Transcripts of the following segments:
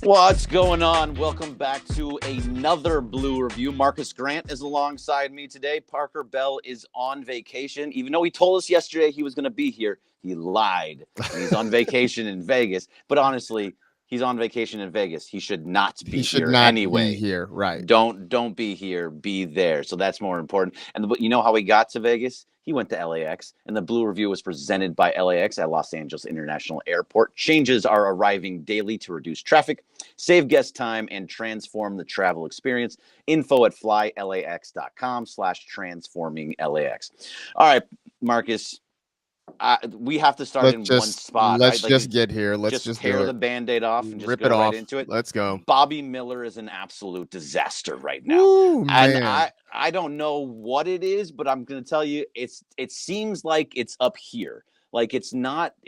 What's going on? Welcome back to another Blue Review. Marcus Grant is alongside me today. Parker Bell is on vacation. Even though he told us yesterday he was going to be here, he lied. And he's on vacation in Vegas. But honestly, he's on vacation in Vegas. He should not be here anyway. Be here, right? Don't be here. Be there. So that's more important. And you know how he got to Vegas? He went to LAX, and the Blue Review was presented by LAX at Los Angeles International Airport. Changes are arriving daily to reduce traffic, save guest time, and transform the travel experience. Info at flylax.com/transforminglax. All right, Marcus, we have to start in one spot. Let's just get here. Let's just tear the Band-Aid off and just rip go it right off. into it. Let's go. Bobby Miller is an absolute disaster right now. Ooh, and I don't know what it is, but I'm going to tell you, it seems like it's up here. Like it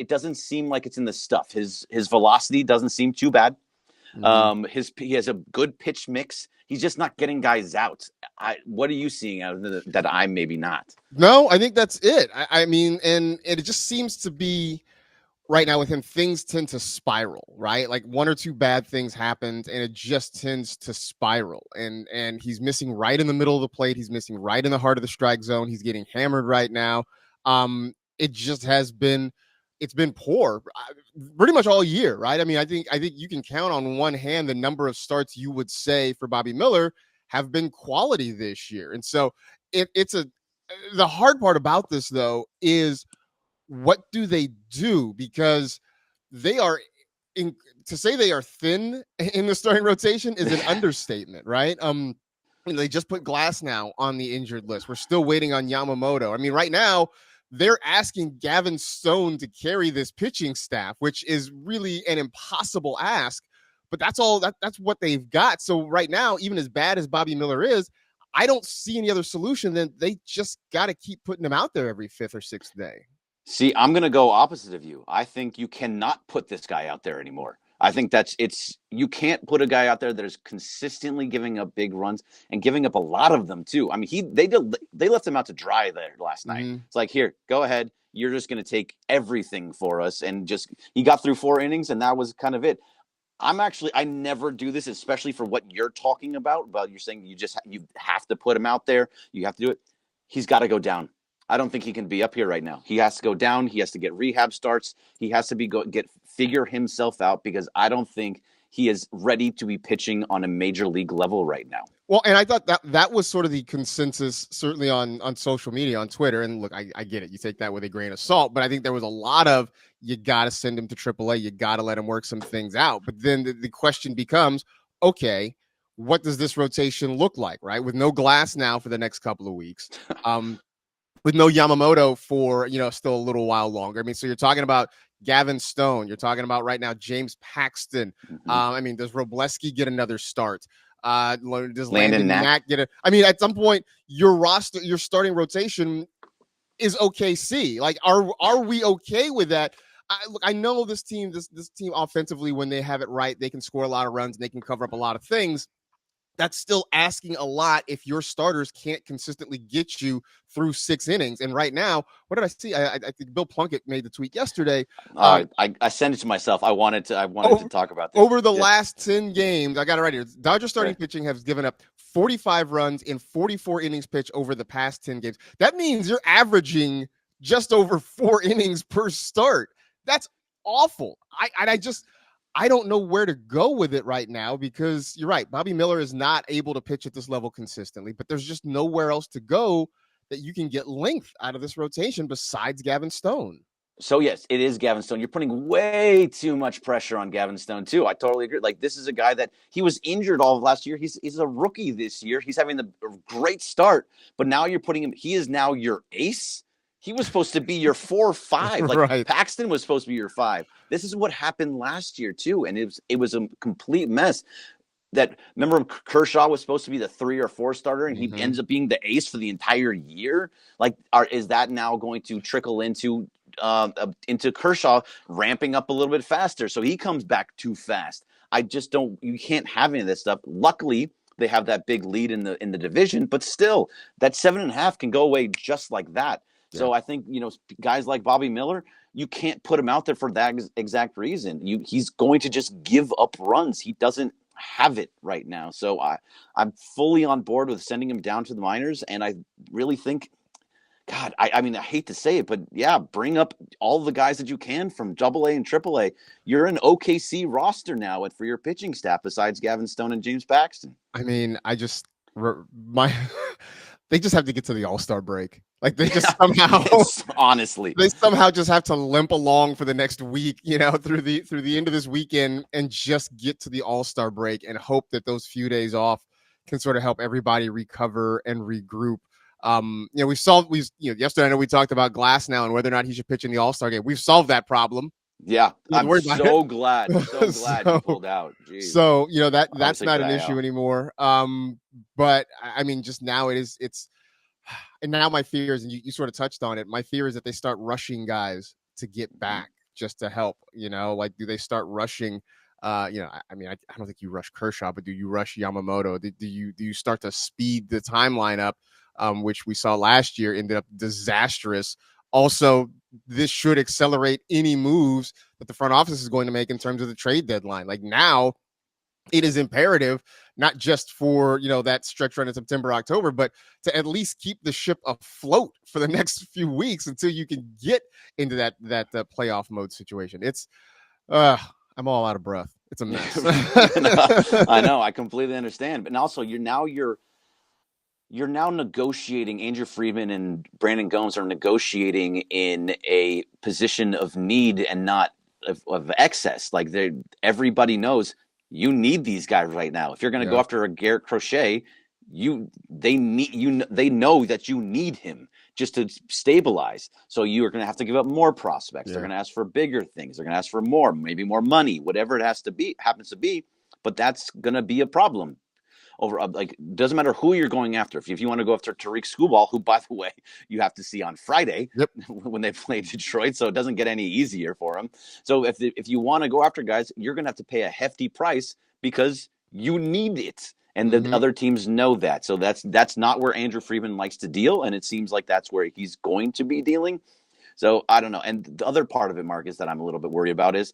doesn't seem like it's in the stuff. His velocity doesn't seem too bad. Mm-hmm. He has a good pitch mix. He's just not getting guys out. What are you seeing out of that I'm maybe not? No, I think that's it. I mean, and it just seems to be right now with him, things tend to spiral, right? Like one or two bad things happened and it just tends to spiral. And he's missing right in the middle of the plate. He's missing right in the heart of the strike zone. He's getting hammered right now. It just has been, it's been poor pretty much all year, right? I mean, I think you can count on one hand the number of starts you would say for Bobby Miller have been quality this year. And so the hard part about this though is what do they do? Because they are to say they are thin in the starting rotation is an understatement, right? They just put Glass now on the injured list. We're still waiting on Yamamoto. I mean, right now they're asking Gavin Stone to carry this pitching staff, which is really an impossible ask, but that's what they've got. So right now, even as bad as Bobby Miller is, I don't see any other solution than they just got to keep putting him out there every fifth or sixth day. See, I'm going to go opposite of you. I think you cannot put this guy out there anymore. I think you can't put a guy out there that is consistently giving up big runs and giving up a lot of them too. I mean, they left him out to dry there last night. It's like, here, go ahead. You're just going to take everything for us. And he got through 4 innings and that was kind of it. I never do this, especially for what you're talking about. You're saying you have to put him out there. You have to do it. He's got to go down. I don't think he can be up here right now. He has to go down. He has to get rehab starts. He has to figure himself out because I don't think he is ready to be pitching on a major league level right now. Well, and I thought that was sort of the consensus, certainly on social media, on Twitter. And look, I get it. You take that with a grain of salt, but I think there was a lot of, you got to send him to AAA. You got to let him work some things out. But then the question becomes, okay, what does this rotation look like, right? With no Glass now for the next couple of weeks. With no Yamamoto for, still a little while longer. I mean, so you're talking about Gavin Stone. You're talking about right now James Paxton. Does Robleski get another start? Does Landon Knack get it? I mean, at some point, your starting rotation is OKC. Like, are we okay with that? I know this team offensively, when they have it right, they can score a lot of runs and they can cover up a lot of things. That's still asking a lot if your starters can't consistently get you through 6 innings. And right now, what did I see? I think Bill Plunkett made the tweet yesterday. I sent it to myself. I wanted to talk about this. Over the last 10 games, I got it right here. Dodgers starting pitching has given up 45 runs in 44 innings pitched over the past 10 games. That means you're averaging just over 4 innings per start. That's awful. I don't know where to go with it right now because you're right. Bobby Miller is not able to pitch at this level consistently, but there's just nowhere else to go that you can get length out of this rotation besides Gavin Stone. So yes, it is Gavin Stone. You're putting way too much pressure on Gavin Stone too. I totally agree. Like, this is a guy that he was injured all of last year. He's a rookie this year. He's having a great start, but now you're putting him. He is now your ace. He was supposed to be your 4 or 5. Like, right. Paxton was supposed to be your 5. This is what happened last year too, and it was a complete mess. Remember Kershaw was supposed to be the 3 or 4 starter, and he ends up being the ace for the entire year. Like, is that now going to trickle into Kershaw ramping up a little bit faster, so he comes back too fast? I just don't. You can't have any of this stuff. Luckily, they have that big lead in the division, but still, that 7.5 can go away just like that. So I think, guys like Bobby Miller, you can't put him out there for that exact reason. He's going to just give up runs. He doesn't have it right now. So I'm fully on board with sending him down to the minors, and I really think, God, I mean, I hate to say it, but yeah, bring up all the guys that you can from AA and AAA. You're an OKC roster now for your pitching staff besides Gavin Stone and James Paxton. I mean, my they just have to get to the All-Star break. Like they just somehow honestly they somehow just have to limp along for the next week, through the end of this weekend and just get to the All-Star break and hope that those few days off can sort of help everybody recover and regroup. Yesterday I know we talked about Glass now and whether or not he should pitch in the All-Star game. We've solved that problem. Yeah, I'm so glad you pulled out. Jeez. So, that's not an issue anymore. But I mean, just now and now my fear is, and you sort of touched on it, my fear is that they start rushing guys to get back just to help, like, do they start rushing, I don't think you rush Kershaw, but do you rush Yamamoto? Do you start to speed the timeline up, which we saw last year ended up disastrous. Also, this should accelerate any moves that the front office is going to make in terms of the trade deadline. Like now, it is imperative, not just for, that stretch run in September, October, but to at least keep the ship afloat for the next few weeks until you can get into that playoff mode situation. It's, I'm all out of breath. It's a mess. I know. I completely understand. But also, you're now negotiating. Andrew Friedman and Brandon Gomes are negotiating in a position of need and not of excess. Like everybody knows you need these guys right now. If you're going to go after a Garrett Crochet, they know that you need him just to stabilize. So you are going to have to give up more prospects. Yeah. They're going to ask for bigger things. They're going to ask for more, maybe more money, whatever it happens to be. But that's going to be a problem. Doesn't matter who you're going after. If you want to go after Tariq Skubal, who, by the way, you have to see on Friday when they play Detroit, so it doesn't get any easier for them. So if you want to go after guys, you're going to have to pay a hefty price because you need it, and the other teams know that. So that's not where Andrew Friedman likes to deal, and it seems like that's where he's going to be dealing. So I don't know. And the other part of it, Mark, is that I'm a little bit worried about is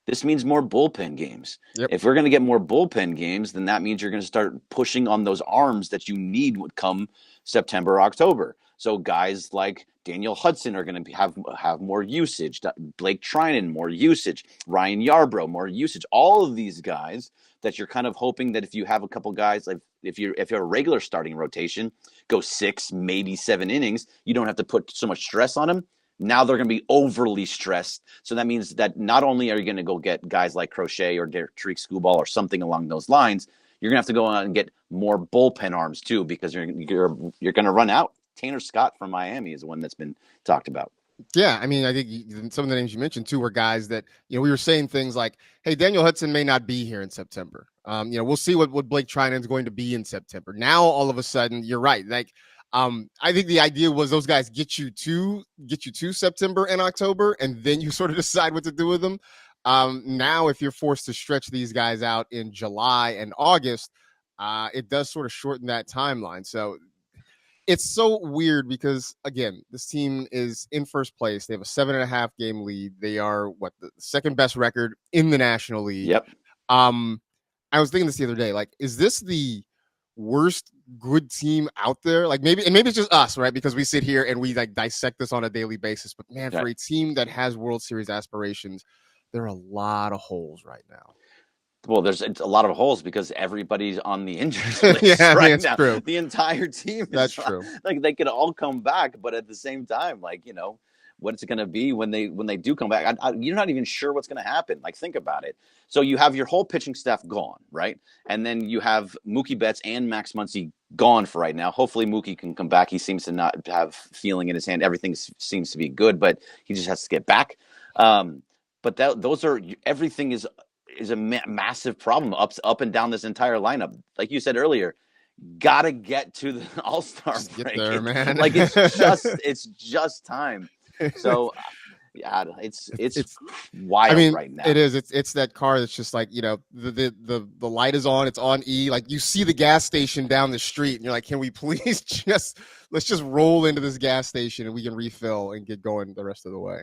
this means more bullpen games. Yep. If we're going to get more bullpen games, then that means you're going to start pushing on those arms that you need would come September, October. So guys like Daniel Hudson are going to have more usage. Blake Trinan, more usage. Ryan Yarbrough, more usage. All of these guys that you're kind of hoping that if you have a couple guys, like if you're a regular starting rotation, go 6, maybe 7 innings, you don't have to put so much stress on them. Now they're going to be overly stressed. So that means that not only are you going to go get guys like Crochet or Tariq Skubal or something along those lines, you're going to have to go out and get more bullpen arms too, because you're going to run out. Tanner Scott from Miami is one that's been talked about. Yeah, I mean, I think some of the names you mentioned too were guys that, we were saying things like, hey, Daniel Hudson may not be here in September. We'll see what Blake Trinan is going to be in September. Now, all of a sudden, you're right. Like, I think the idea was those guys get you to September and October, and then you sort of decide what to do with them. Now, if you're forced to stretch these guys out in July and August, it does sort of shorten that timeline. So it's so weird because, again, this team is in first place. They have a 7.5 game lead. They are the second best record in the National League. Yep. I was thinking this the other day. Like, is this the worst good team out there? Like maybe it's just us, right? Because we sit here and we like dissect this on a daily basis. But man, for a team that has World Series aspirations, there are a lot of holes right now. Well, there's a lot of holes because everybody's on the injured list right now. True. The entire team. That's true. Like they could all come back, but at the same time, what's it going to be when they do come back? You're not even sure what's going to happen. Like, think about it. So you have your whole pitching staff gone, right? And then you have Mookie Betts and Max Muncy gone for right now. Hopefully Mookie can come back. He seems to not have feeling in his hand. Everything seems to be good, but he just has to get back. But everything is a massive problem up and down this entire lineup. Like you said earlier, gotta get to the All-Star break. Get there, man. Like it's just time. So yeah, it's wild right now. It is. It's that car that's just like, the light is on, it's on E. Like you see the gas station down the street and you're like, can we please let's just roll into this gas station and we can refill and get going the rest of the way.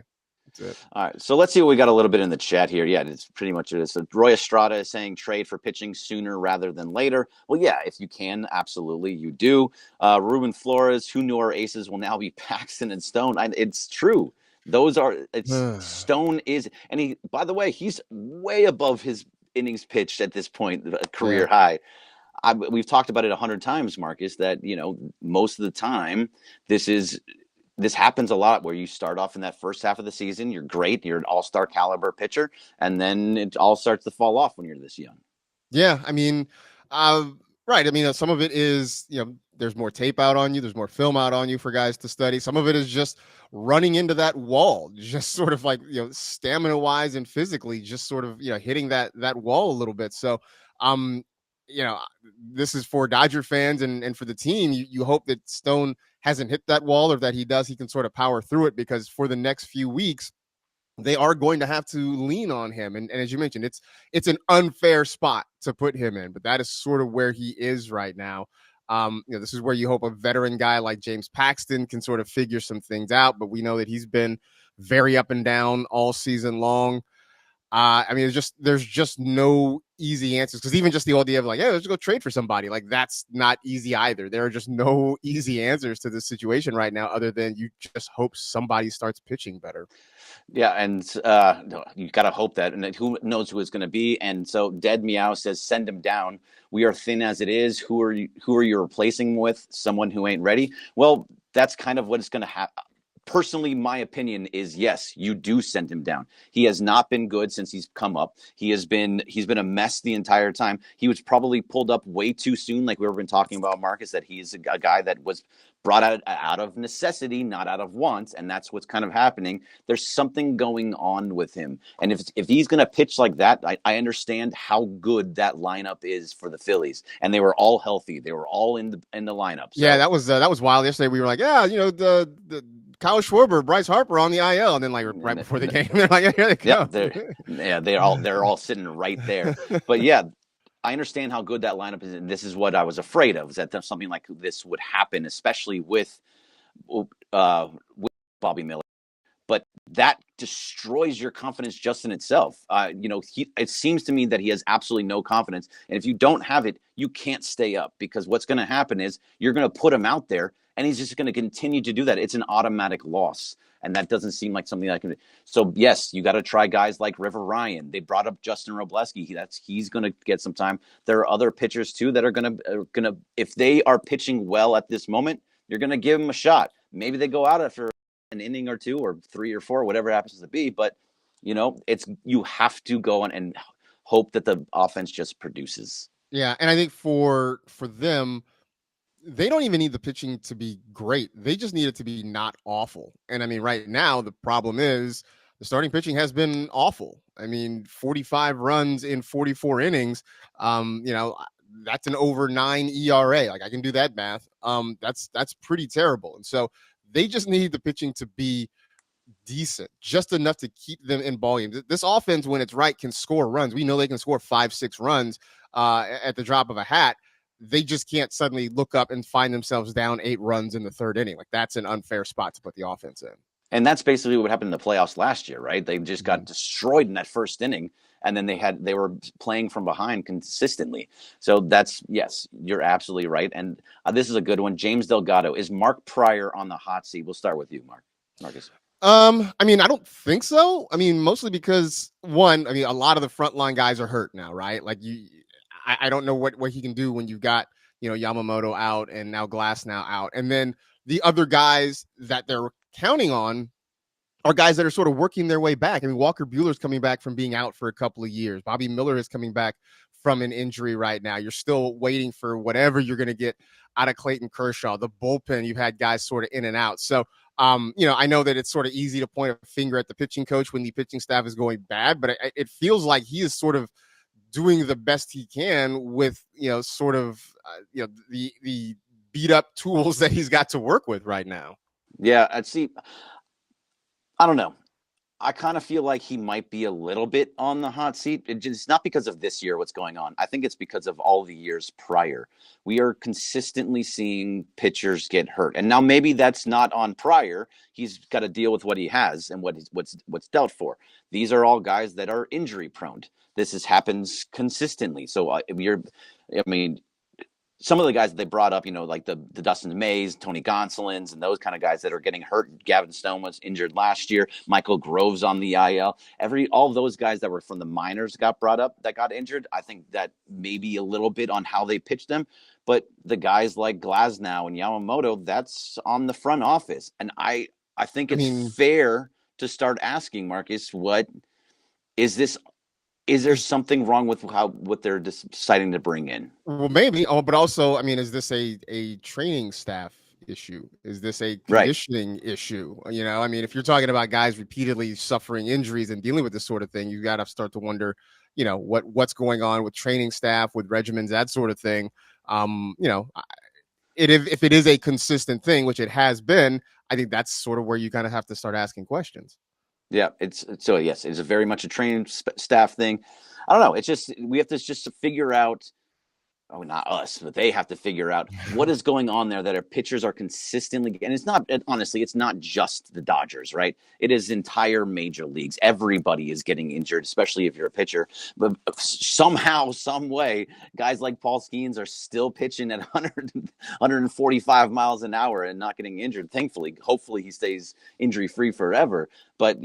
That's it. All right, so let's see what we got a little bit in the chat here. Yeah, it's pretty much it. So Roy Estrada is saying trade for pitching sooner rather than later. Well, yeah, if you can, absolutely, you do. Ruben Flores, who knew our aces will now be Paxton and Stone? It's true. Those are it's Stone is, and he. By the way, he's way above his innings pitched at this point, career high. We've talked about it 100 times, Marcus. That most of the time this happens a lot where you start off in that first half of the season, you're great, you're an all-star caliber pitcher, and then it all starts to fall off when you're this young. Yeah, I mean, right. I mean, some of it is, there's more tape out on you, there's more film out on you for guys to study. Some of it is just running into that wall, just sort of like, stamina wise and physically, just sort of, hitting that wall a little bit. So, you know, this is for Dodger fans and for the team. You hope that Stone hasn't hit that wall, or that he does, he can sort of power through it, because for the next few weeks, they are going to have to lean on him. And as you mentioned, it's an unfair spot to put him in, but that is sort of where he is right now. This is where you hope a veteran guy like James Paxton can sort of figure some things out, but we know that he's been very up and down all season long. I mean, there's just no easy answers, because even just the idea of like, hey, let's go trade for somebody, like that's not easy either. There are just no easy answers to this situation right now, other than you just hope somebody starts pitching better. Yeah, and you got to hope that, and who knows who it's going to be. And so Dead Meow says, send him down. We are thin as it is. Who are you replacing with? Someone who ain't ready? Well, that's kind of what it's going to happen. Personally, my opinion is yes, you do send him down. He has not been good since he's come up. He's been a mess the entire time. He was probably pulled up way too soon, like we've been talking about, Marcus, that he's a guy that was brought out of necessity, not out of want, and that's what's kind of happening. There's something going on with him, and if he's going to pitch like that, I understand how good that lineup is for the Phillies, and they were all healthy. They were all in the lineup. So. Yeah, that was wild. Yesterday we were like, yeah, the Kyle Schwarber, Bryce Harper on the IL, and then like right before the game, they're like, yeah, here they go. They're all sitting right there. But yeah, I understand how good that lineup is, and this is what I was afraid of, is that something like this would happen, especially with Bobby Miller. But that destroys your confidence just in itself. It seems to me that he has absolutely no confidence, and if you don't have it, you can't stay up, because what's going to happen is you're going to put him out there, and he's just going to continue to do that. It's an automatic loss, and that doesn't seem like something that can. So yes, you got to try guys like River Ryan. They brought up Justin Robleski. He's going to get some time. There are other pitchers too that are going to if they are pitching well at this moment, you're going to give them a shot. Maybe they go out after an inning or two or three or four, whatever it happens to be. But you have to go on and hope that the offense just produces. Yeah, and I think for them, they don't even need the pitching to be great. They just need it to be not awful. And I mean, right now, the problem is the starting pitching has been awful. I mean, 45 runs in 44 innings. That's an over 9 ERA. Like, I can do that math. That's pretty terrible. And so they just need the pitching to be decent, just enough to keep them in ball games. This offense, when it's right, can score runs. We know they can score 5-6 runs at the drop of a hat. They just can't suddenly look up and find themselves down 8 runs in the third inning. Like, that's an unfair spot to put the offense in. And that's basically what happened in the playoffs last year, right? They just got destroyed in that first inning, and then they were playing from behind consistently. So yes, you're absolutely right. And this is a good one. James Delgado, is Mark Pryor on the hot seat? We'll start with you, Marcus. I mean, I don't think so. I mean, mostly because a lot of the frontline guys are hurt now, right? Like I don't know what he can do when you've got, Yamamoto out and now Glass now out. And then the other guys that they're counting on are guys that are sort of working their way back. I mean, Walker Buehler's coming back from being out for a couple of years. Bobby Miller is coming back from an injury right now. You're still waiting for whatever you're going to get out of Clayton Kershaw. The bullpen, you've had guys sort of in and out. So, I know that it's sort of easy to point a finger at the pitching coach when the pitching staff is going bad, but it feels like he is sort of doing the best he can with, the beat up tools that he's got to work with right now. Yeah, I don't know. I kind of feel like he might be a little bit on the hot seat. It's not because of this year, what's going on. I think it's because of all the years prior. We are consistently seeing pitchers get hurt. And now maybe that's not on Prior. He's got to deal with what he has and what's dealt for. These are all guys that are injury prone. Happens consistently. So I mean, some of the guys that they brought up, like the Dustin Mays, Tony Gonsolins, and those kind of guys that are getting hurt. Gavin Stone was injured last year. Michael Grove's on the IL. All of those guys that were from the minors got brought up that got injured. I think that maybe a little bit on how they pitched them. But the guys like Glasnow and Yamamoto, that's on the front office. And I think it's fair to start asking, Marcus, what is this? Is there something wrong with what they're deciding to bring in? Well, maybe. Oh, but also, I mean, is this a training staff issue? Is this a conditioning issue? I mean, if you're talking about guys repeatedly suffering injuries and dealing with this sort of thing, you got to start to wonder, what's going on with training staff, with regimens, that sort of thing. If it is a consistent thing, which it has been, I think that's sort of where you kind of have to start asking questions. Yeah, it's a very much a training staff thing. I don't know. It's just we have to just figure out. Oh, not us, but they have to figure out what is going on there that our pitchers are consistently. And it's not, honestly, it's not just the Dodgers, right? It is entire major leagues. Everybody is getting injured, especially if you're a pitcher. But somehow, some way, guys like Paul Skeens are still pitching at 145 miles an hour and not getting injured. Thankfully, hopefully he stays injury free forever. But,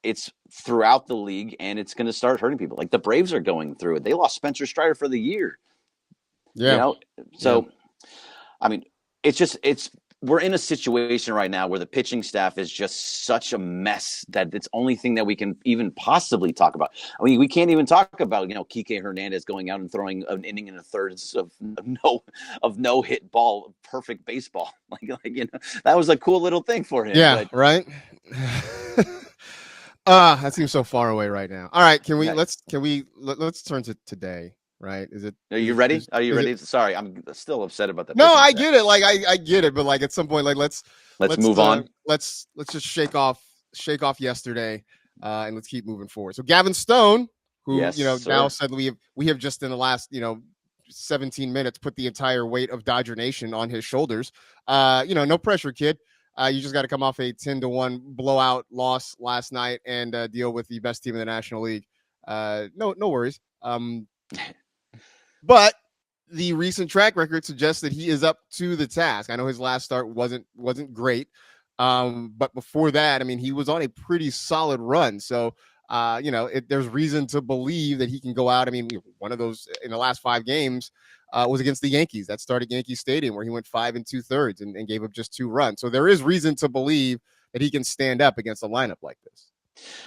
it's throughout the league, and it's going to start hurting people. Like the Braves are going through it. They lost Spencer Strider for the year. Yeah. So, I mean, we're in a situation right now where the pitching staff is just such a mess that it's the only thing that we can even possibly talk about. I mean, we can't even talk about, Kike Hernandez going out and throwing an inning and a third of no hit ball, perfect baseball. That was a cool little thing for him. Yeah. Right. That seems so far away right now. All right. Let's turn to today. Right? Are you ready? Are you ready? Sorry, I'm still upset about that. No, I get it. Like I get it, but like at some point, like let's move on. Let's just shake off yesterday, and let's keep moving forward. So Gavin Stone, who now said we have just in the last 17 minutes put the entire weight of Dodger Nation on his shoulders. No pressure, kid. You just got to come off a 10-1 blowout loss last night and deal with the best team in the National League. No worries. But the recent track record suggests that he is up to the task. I know his last start wasn't great, but before that, I mean, he was on a pretty solid run. So, there's reason to believe that he can go out. I mean, one of those in the last 5 games was against the Yankees. That started Yankee Stadium, where he went 5 2/3 and gave up just 2 runs. So there is reason to believe that he can stand up against a lineup like this.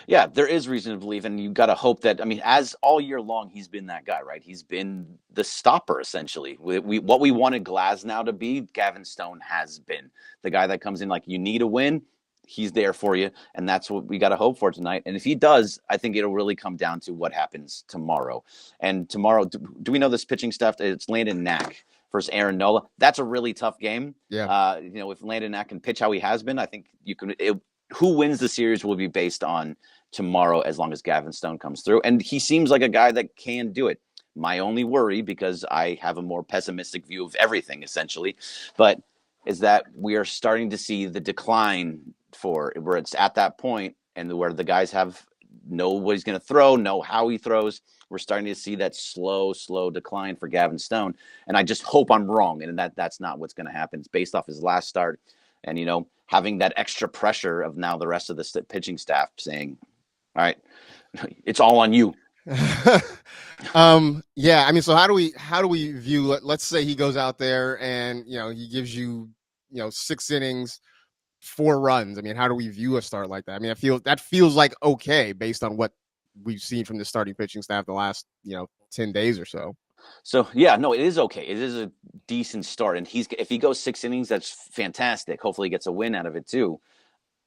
Yeah, there is reason to believe, and you got to hope that. I mean, as all year long, he's been that guy, right? He's been the stopper essentially. What we wanted Glasnow to be, Gavin Stone has been the guy that comes in like you need a win. He's there for you, and that's what we got to hope for tonight. And if he does, I think it'll really come down to what happens tomorrow. And tomorrow, do we know this pitching stuff? It's Landon Knack versus Aaron Nola. That's a really tough game. Yeah. If Landon Knack can pitch how he has been, I think you can. Who wins the series will be based on tomorrow, as long as Gavin Stone comes through. And he seems like a guy that can do it. My only worry, because I have a more pessimistic view of everything, essentially, but is that we are starting to see the decline for where it's at that point and where the guys know what he's going to throw, know how he throws. We're starting to see that slow decline for Gavin Stone. And I just hope I'm wrong. And that's not what's going to happen. It's based off his last start. And, having that extra pressure of now the rest of the pitching staff saying, all right, it's all on you. Yeah. I mean, so how do we view, let's say he goes out there and, he gives you, 6 innings, 4 runs. I mean, how do we view a start like that? I mean, that feels like okay based on what we've seen from the starting pitching staff the last, 10 days or so. So, yeah, no, it is okay. It is a decent start. And if he goes 6 innings, that's fantastic. Hopefully he gets a win out of it too.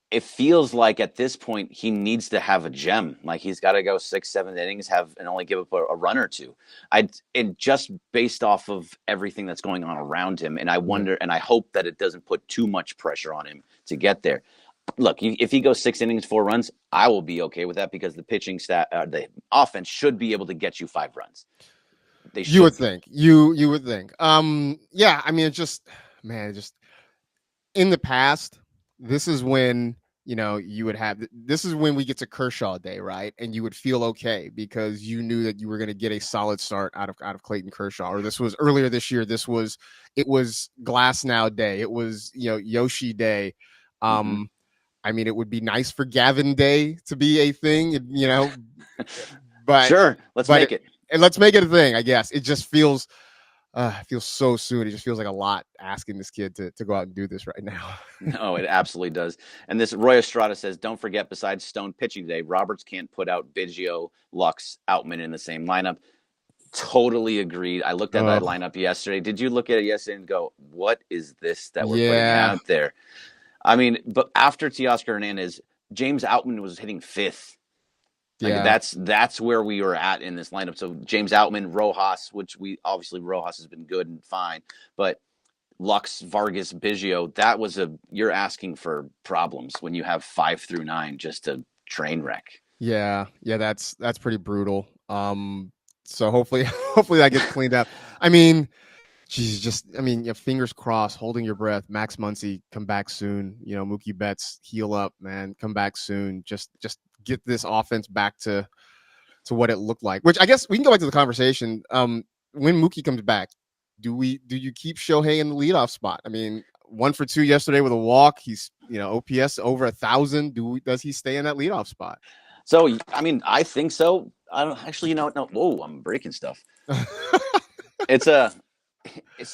It feels like at this point he needs to have a gem. Like he's got to go 6-7 innings, and only give up a run or two. It just based off of everything that's going on around him. And I wonder, and I hope that it doesn't put too much pressure on him to get there. look, if he goes 6 innings, 4 runs, I will be okay with that because the pitching stat, the offense should be able to get you 5 runs. They You would should be. think. You would think. Yeah, I mean, it just, man, it just in the past, this is when you would have this is when we get to Kershaw Day, right? And you would feel okay because you knew that you were going to get a solid start out of Clayton Kershaw. Or this was earlier this year. It was Glass Now Day. It was Yoshi Day. Mm-hmm. I mean, it would be nice for Gavin Day to be a thing, but Sure, let's but make it, it. and let's make it a thing. I guess it just feels so soon. It just feels like a lot asking this kid to go out and do this right now. No, it absolutely does. And this Roy Estrada says, don't forget, besides Stone pitching today, Roberts can't put out Biggio, Lux, Outman in the same lineup. Totally agreed. I looked at that Oh, lineup yesterday. Did you look at it yesterday and go, what is this that we're putting yeah, out there? I mean, but after Teoscar Hernandez, James Outman was hitting fifth. Like yeah, that's where we were at in this lineup. So James Outman, Rojas, which Rojas has been good and fine, but Lux, Vargas, Biggio, you're asking for problems when you have 5 through 9, just a train wreck. yeah. That's pretty brutal. So hopefully, hopefully that gets cleaned up. I mean, geez, fingers crossed, holding your breath. Max Muncy, come back soon. Mookie Betts, heal up, man. Come back soon. Just get this offense back to what it looked like. Which I guess we can go back to the conversation. When Mookie comes back, do you keep Shohei in the leadoff spot? I mean, 1 for 2 yesterday with a walk. He's OPS over 1,000. Does he stay in that leadoff spot? So I mean, I think so. I don't actually, no. Whoa, I'm breaking stuff. It's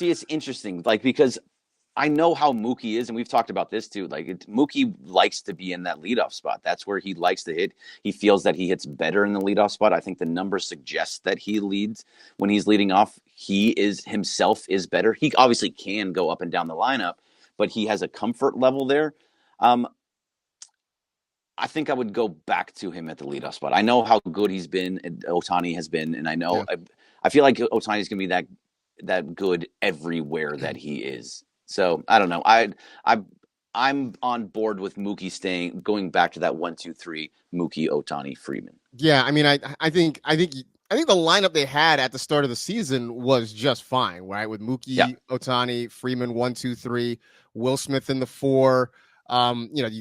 it's interesting, like because I know how Mookie is, and we've talked about this too. Like Mookie likes to be in that leadoff spot. That's where he likes to hit. He feels that he hits better in the leadoff spot. I think the numbers suggest that he leads when he's leading off. He is himself is better. He obviously can go up and down the lineup, but he has a comfort level there. Um, I think I would go back to him at the leadoff spot. I know how good he's been, Ohtani has been, and Yeah. I feel like Ohtani is going to be that good everywhere that he is. So I don't know. I I'm on board with Mookie going back to that 1, 2, 3 Mookie, Ohtani, Freeman. Yeah, I mean, I think the lineup they had at the start of the season was just fine, right? With Yeah, Mookie, Ohtani, Freeman, 1, 2, 3, Will Smith in the 4. You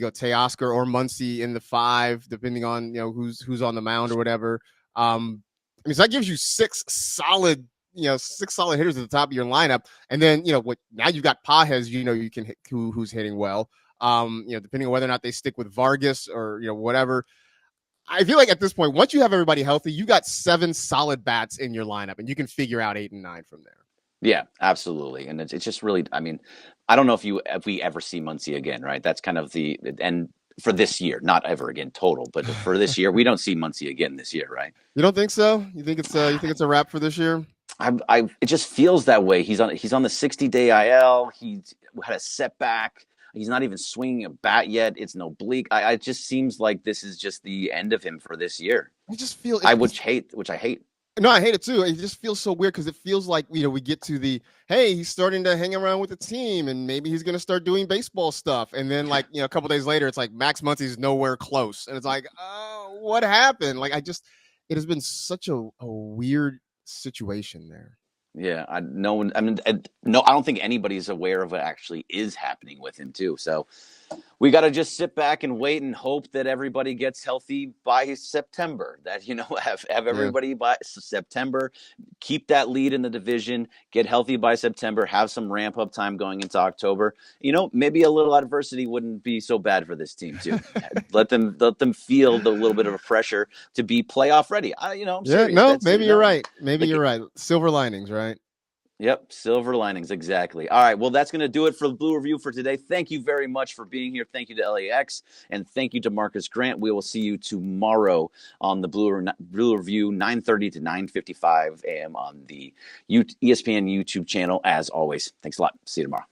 go Teoscar or Muncy in the 5, depending on who's on the mound or whatever. I mean, so that gives you six solid hitters at the top of your lineup, and then what? Now you've got Pages. You can hit who's hitting well. Depending on whether or not they stick with Vargas or whatever. I feel like at this point, once you have everybody healthy, you got 7 solid bats in your lineup, and you can figure out 8 and 9 from there. yeah, absolutely. And it's just really, I mean, I don't know if we ever see Muncy again, right? That's kind of the and for this year, not ever again total, but for this year, we don't see Muncy again this year, right? You don't think so? You think it's a wrap for this year? It just feels that way. He's on the 60-day IL. He's had a setback. He's not even swinging a bat yet. It's no oblique. It just seems like this is just the end of him for this year. I just feel Which I hate. no, I hate it too. It just feels so weird because it feels like we get to the hey, he's starting to hang around with the team, and maybe he's going to start doing baseball stuff, and then a couple days later, it's like Max Muncy's nowhere close, and it's like, oh, what happened? Like it has been such a weird situation there. Yeah, no one. I mean, no, I don't think anybody's aware of what actually is happening with him too. So we got to just sit back and wait and hope that everybody gets healthy by September. That have Yeah. everybody by September, keep that lead in the division, get healthy by September, have some ramp up time going into October. Maybe a little adversity wouldn't be so bad for this team too. let them feel the little bit of a pressure to be playoff ready. I'm Yeah, serious. no, That's maybe you're right. Maybe like you're right. Silver linings, right? Yep, silver linings, exactly. All right, well, that's going to do it for the Blue Review for today. Thank you very much for being here. Thank you to LAX, and thank you to Marcus Grant. We will see you tomorrow on the Blue Review, 9:30 to 9:55 a.m. on the ESPN YouTube channel, as always. Thanks a lot. See you tomorrow.